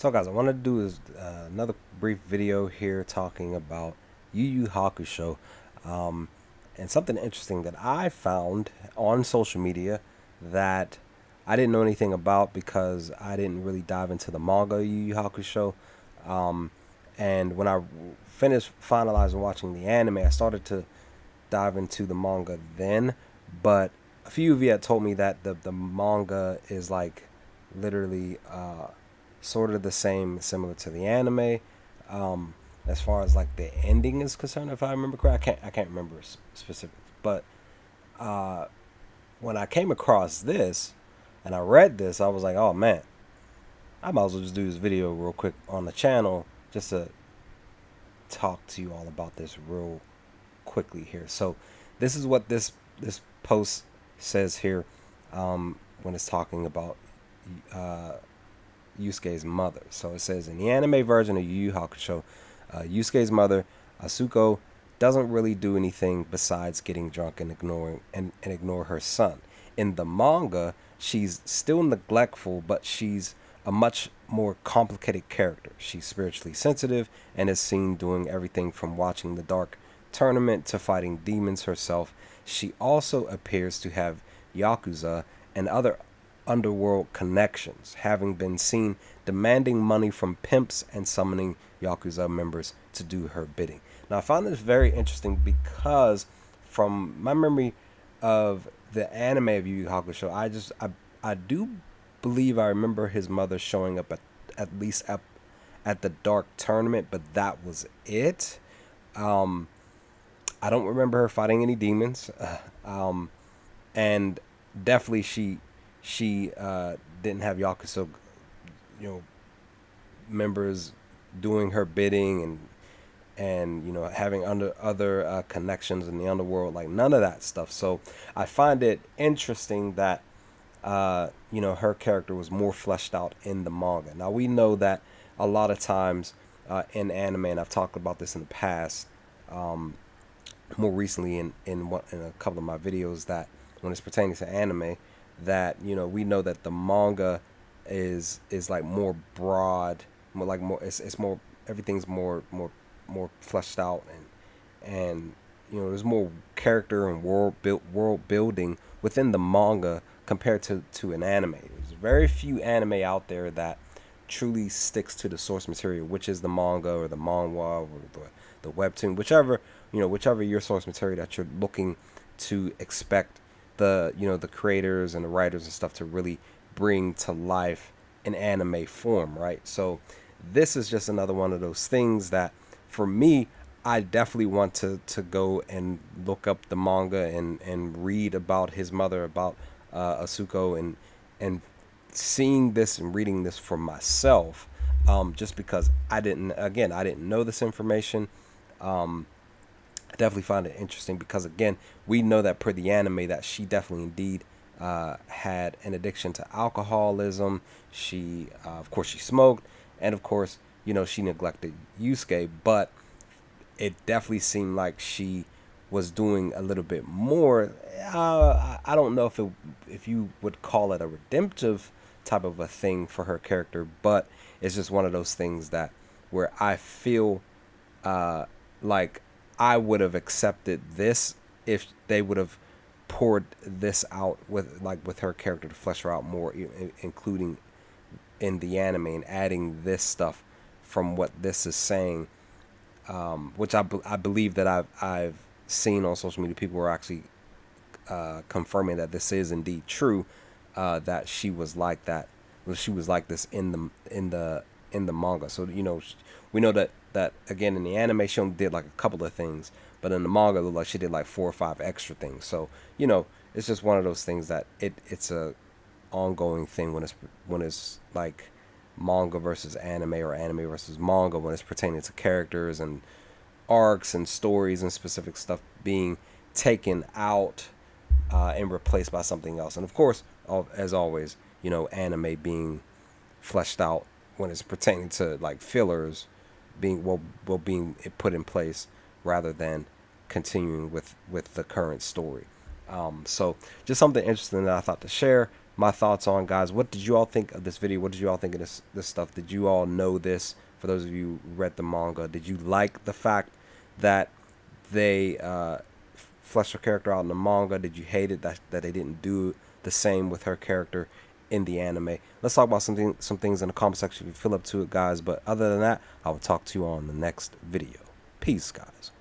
So guys, I want to do is another brief video here talking about Yu Yu Hakusho, um, and something interesting that I found on social media that I didn't know anything about because I didn't really dive into the manga Yu Yu Hakusho. Um, and when I finished finalizing watching the anime, I started to dive into the manga then, but a few of you had told me that the manga is like literally sort of the same, similar to the anime. Um, as far as like the ending is concerned, if I remember correct, I can't remember specifics, but uh, when I came across this and I read this, I was like, oh man, I might as well just do this video real quick on the channel just to talk to you all about this real quickly here. So this is what this post says here when it's talking about uh, Yusuke's mother. So it says in the anime version of Yu Yu Hakusho, Yusuke's mother, Atsuko, doesn't really do anything besides getting drunk and and ignore her son. In the manga, she's still neglectful, but she's a much more complicated character. She's spiritually sensitive and is seen doing everything from watching the dark tournament to fighting demons herself. She also appears to have yakuza and other underworld connections, having been seen demanding money from pimps and summoning Yakuza members to do her bidding. Now, I found this very interesting because, from my memory of the anime of Yu Yu Hakusho, I do believe I remember his mother showing up at least at the dark tournament, but that was it. Um, I don't remember her fighting any demons, and definitely she didn't have Yakuza, you know, members doing her bidding and having under other connections in the underworld, like none of that stuff. So I find it interesting that her character was more fleshed out in the manga. Now we know that a lot of times in anime, and I've talked about this in the past, more recently in a couple of my videos, that when it's pertaining to anime, that we know that the manga is like more broad, more like more it's more, everything's more fleshed out, and there's more character and world building within the manga compared to an anime. There's very few anime out there that truly sticks to the source material, which is the manga or the manhwa or the webtoon, whichever your source material that you're looking to expect the creators and the writers and stuff to really bring to life in anime form, right? So this is just another one of those things that, for me, I definitely want to go and look up the manga and read about his mother, about Atsuko, and seeing this and reading this for myself, just because I didn't know this information. I definitely find it interesting because, again, we know that per the anime that she definitely indeed had an addiction to alcoholism. She, of course, she smoked, and of course, she neglected Yusuke, but it definitely seemed like she was doing a little bit more. I don't know if you would call it a redemptive type of a thing for her character, but it's just one of those things that where I feel like I would have accepted this if they would have poured this out with her character to flesh her out more, including in the anime and adding this stuff from what this is saying, which I believe that I've seen on social media. People were actually confirming that this is indeed true, that she was like that. Well, she was like this in the manga. So we know that again in the anime she only did like a couple of things, but in the manga it looked like she did like 4 or 5 extra things. So it's just one of those things that it's a ongoing thing when it's like manga versus anime, or anime versus manga, when it's pertaining to characters and arcs and stories and specific stuff being taken out and replaced by something else. And of course, as always, anime being fleshed out when it's pertaining to like fillers being being put in place rather than continuing with the current story. So just something interesting that I thought to share. my thoughts on, guys. What did you all think of this video? What did you all think of this stuff? Did you all know this? For those of you who read the manga, did you like the fact that they fleshed her character out in the manga? Did you hate it that they didn't do the same with her character in the anime? Let's talk about some things in the comment section if you feel up to it, guys. But other than that, I will talk to you on the next video. Peace, guys.